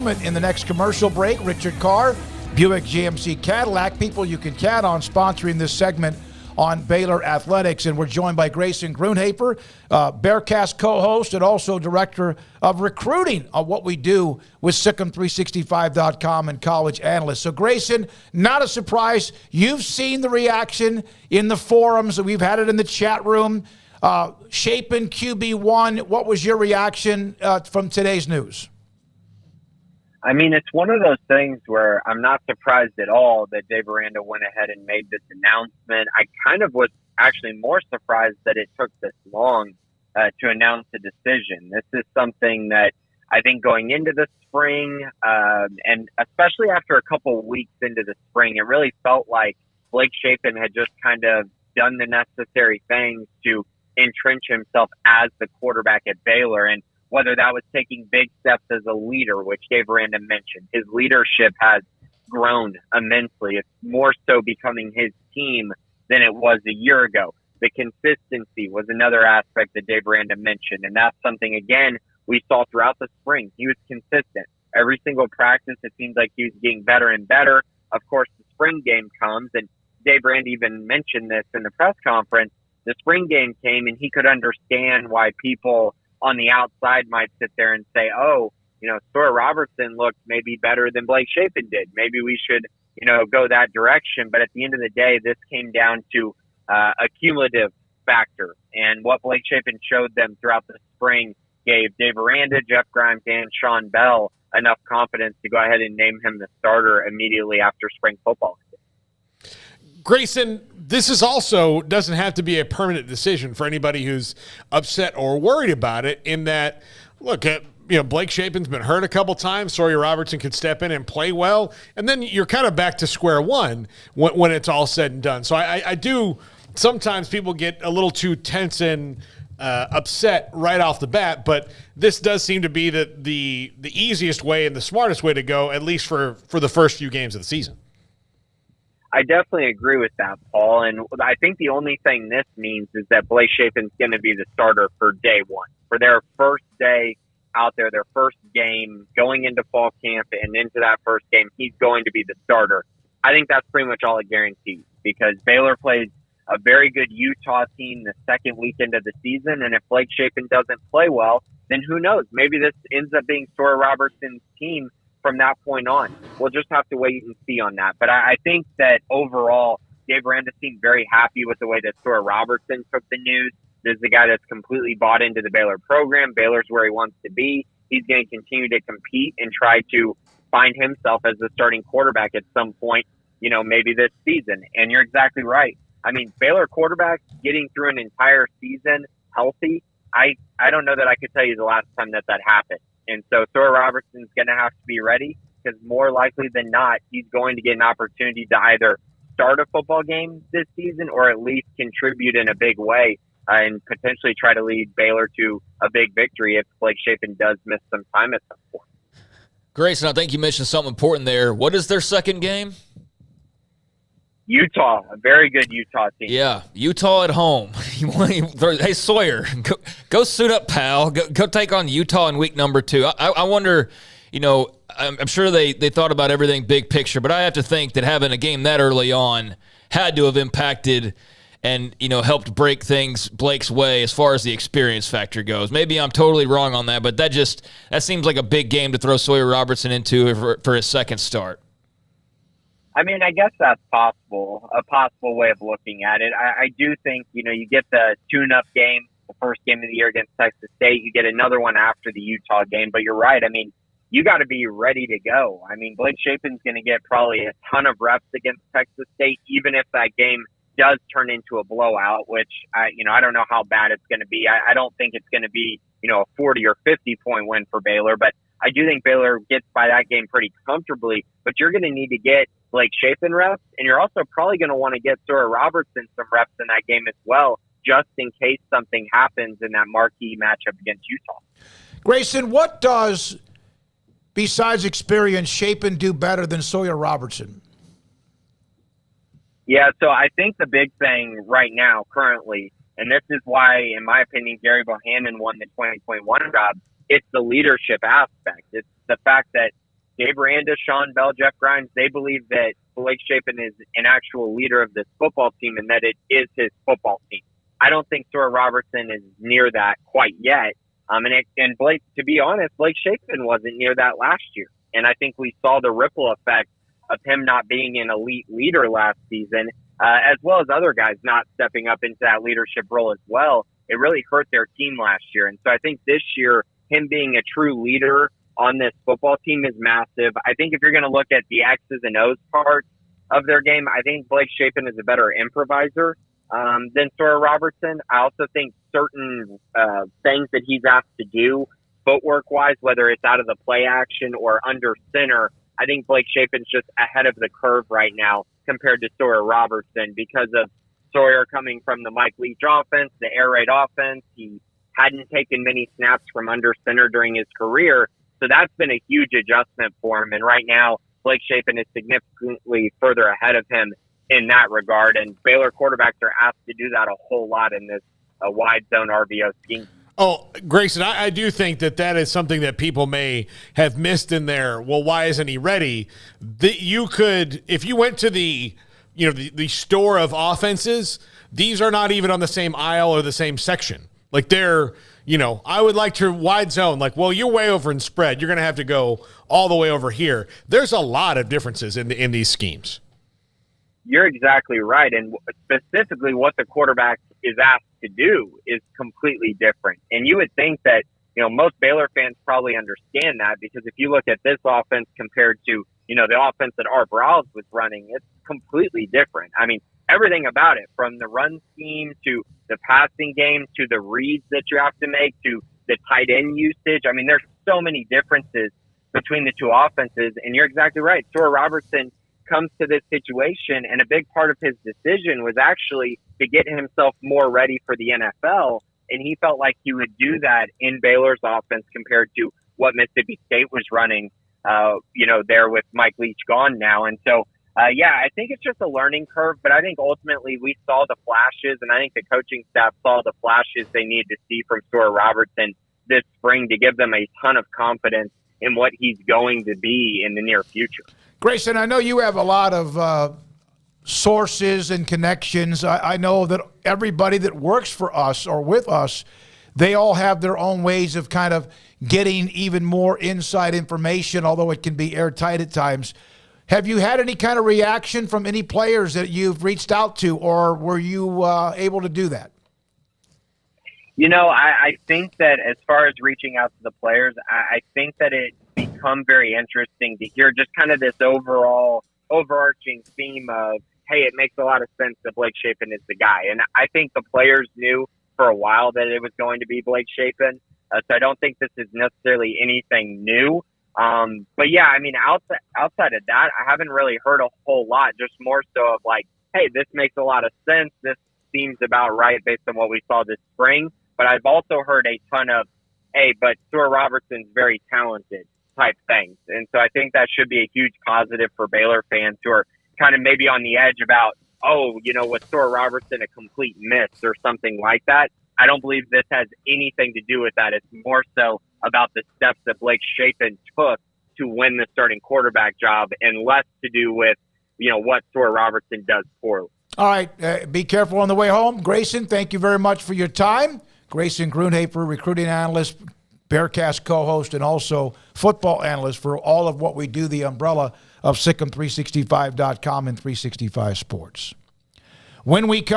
segment in the next commercial break. Richard Carr, Buick GMC Cadillac, people you can count on sponsoring this segment on Baylor Athletics. And we're joined by Grayson Grundhoefer, Bearcast co-host and also director of recruiting of what we do with Sic'Em365.com and college analyst. So Grayson, not a surprise. You've seen the reaction in the forums. We've had it in the chat room. Shapen QB1, what was your reaction from today's news? I mean, it's one of those things where I'm not surprised at all that Dave Aranda went ahead and made this announcement. I kind of was actually more surprised that it took this long to announce a decision. This is something that I think going into the spring, and especially after a couple of weeks into the spring, it really felt like Blake Shapen had just kind of done the necessary things to entrench himself as the quarterback at Baylor. And whether that was taking big steps as a leader, which Dave Aranda mentioned, his leadership has grown immensely. It's more so becoming his team than it was a year ago. The consistency was another aspect that Dave Aranda mentioned, and that's something, again, we saw throughout the spring. He was consistent. Every single practice, it seems like he was getting better and better. Of course, the spring game comes, and Dave Aranda even mentioned this in the press conference. The spring game came, and he could understand why people on the outside might sit there and say, oh, Sawyer Robertson looked maybe better than Blake Shapen did. Maybe we should, go that direction. But at the end of the day, this came down to a cumulative factor. And what Blake Shapen showed them throughout the spring gave Dave Aranda, Jeff Grimes, and Sean Bell enough confidence to go ahead and name him the starter immediately after spring football. Grayson, this is also doesn't have to be a permanent decision for anybody who's upset or worried about it, in that, look, Blake Shapen's been hurt a couple times. Sawyer Robertson could step in and play well, and then you're kind of back to square one when it's all said and done. So I do – sometimes people get a little too tense and upset right off the bat, but this does seem to be the easiest way and the smartest way to go, at least for the first few games of the season. I definitely agree with that, Paul. And I think the only thing this means is that Blake Shapen's going to be the starter for day one. For their first day out there, their first game, going into fall camp and into that first game, he's going to be the starter. I think that's pretty much all it guarantees, because Baylor plays a very good Utah team the second weekend of the season. And if Blake Shapen doesn't play well, then who knows? Maybe this ends up being Sawyer Robertson's team from that point on. We'll just have to wait and see on that. But I think that overall, Dave Aranda seemed very happy with the way that Sawyer Robertson took the news. This is a guy that's completely bought into the Baylor program. Baylor's where he wants to be. He's going to continue to compete and try to find himself as the starting quarterback at some point, maybe this season. And you're exactly right. I mean, Baylor quarterbacks getting through an entire season healthy, I don't know that I could tell you the last time that happened. And so Sawyer Robertson's going to have to be ready, because more likely than not, he's going to get an opportunity to either start a football game this season or at least contribute in a big way and potentially try to lead Baylor to a big victory if Blake Shapen does miss some time at some point. Grayson, I think you mentioned something important there. What is their second game? Utah, a very good Utah team. Yeah, Utah at home. Hey, Sawyer, go suit up, pal. Go take on Utah in week number 2. I wonder, I'm sure they thought about everything big picture, but I have to think that having a game that early on had to have impacted and, helped break things Blake's way as far as the experience factor goes. Maybe I'm totally wrong on that, but that seems like a big game to throw Sawyer Robertson into for his second start. I mean, I guess that's possible, a possible way of looking at it. I do think, you get the tune-up game, the first game of the year against Texas State. You get another one after the Utah game. But you're right. I mean, you got to be ready to go. I mean, Blake Shapen's going to get probably a ton of reps against Texas State, even if that game does turn into a blowout, which, I don't know how bad it's going to be. I don't think it's going to be, a 40 or 50-point win for Baylor. But I do think Baylor gets by that game pretty comfortably. But you're going to need to get Blake Shapen reps, and you're also probably going to want to get Sawyer Robertson some reps in that game as well, just in case something happens in that marquee matchup against Utah. Grayson, what does, besides experience, Shapen do better than Sawyer Robertson? Yeah, so I think the big thing right now, currently, and this is why, in my opinion, Gary Bohannon won the 2021 job, it's the leadership aspect. It's the fact that Dave Aranda, Sean Bell, Jeff Grimes, they believe that Blake Shapen is an actual leader of this football team and that it is his football team. I don't think Sawyer Robertson is near that quite yet. And Blake, to be honest, Blake Shapen wasn't near that last year. And I think we saw the ripple effect of him not being an elite leader last season, as well as other guys not stepping up into that leadership role as well. It really hurt their team last year. And so I think this year, him being a true leader on this football team is massive. I think if you're going to look at the X's and O's part of their game, I think Blake Shapen is a better improviser than Sawyer Robertson. I also think certain things that he's asked to do, footwork-wise, whether it's out of the play action or under center, I think Blake Shapen's just ahead of the curve right now compared to Sawyer Robertson because of Sawyer coming from the Mike Leach offense, the air raid offense. He hadn't taken many snaps from under center during his career, so that's been a huge adjustment for him. And right now, Blake Shapen is significantly further ahead of him in that regard. And Baylor quarterbacks are asked to do that a whole lot in this wide zone RBO scheme. Oh, Grayson, I do think that is something that people may have missed in there. Well, why isn't he ready? You could, if you went to the store of offenses, these are not even on the same aisle or the same section. Like they're, I would like to wide zone. Like, well, you're way over in spread. You're going to have to go all the way over here. There's a lot of differences in these schemes. You're exactly right. And specifically what the quarterback is asked to do is completely different. And you would think that, most Baylor fans probably understand that because if you look at this offense compared to, the offense that Art Briles was running, it's completely different. I mean, everything about it, from the run scheme to the passing game to the reads that you have to make to the tight end usage. I mean, there's so many differences between the two offenses. And you're exactly right. Sawyer Robertson comes to this situation, and a big part of his decision was actually to get himself more ready for the NFL, and he felt like he would do that in Baylor's offense compared to what Mississippi State was running, there with Mike Leach gone now. And so, I think it's just a learning curve, but I think ultimately we saw the flashes, and I think the coaching staff saw the flashes they needed to see from Sawyer Robertson this spring to give them a ton of confidence in what he's going to be in the near future. Grayson, I know you have a lot of sources and connections. I know that everybody that works for us or with us, they all have their own ways of kind of getting even more inside information, although it can be airtight at times. Have you had any kind of reaction from any players that you've reached out to, or were you able to do that? I think that as far as reaching out to the players, I think that it's become very interesting to hear just kind of this overarching theme of, hey, it makes a lot of sense that Blake Shapen is the guy. And I think the players knew for a while that it was going to be Blake Shapen. So I don't think this is necessarily anything new. But yeah, I mean, outside of that, I haven't really heard a whole lot, just more so of like, hey, this makes a lot of sense. This seems about right based on what we saw this spring. But I've also heard a ton of, hey, but Sawyer Robertson's very talented type things. And so I think that should be a huge positive for Baylor fans who are kind of maybe on the edge about, was Sawyer Robertson a complete miss or something like that? I don't believe this has anything to do with that. It's more so about the steps that Blake Shapen took to win the starting quarterback job and less to do with, what Sawyer Robertson does poorly. All right. Be careful on the way home. Grayson, thank you very much for your time. Grayson Grundhoefer, recruiting analyst, Bearcast co-host, and also football analyst for all of what we do, the umbrella of Sic'Em365.com and 365 Sports. When we come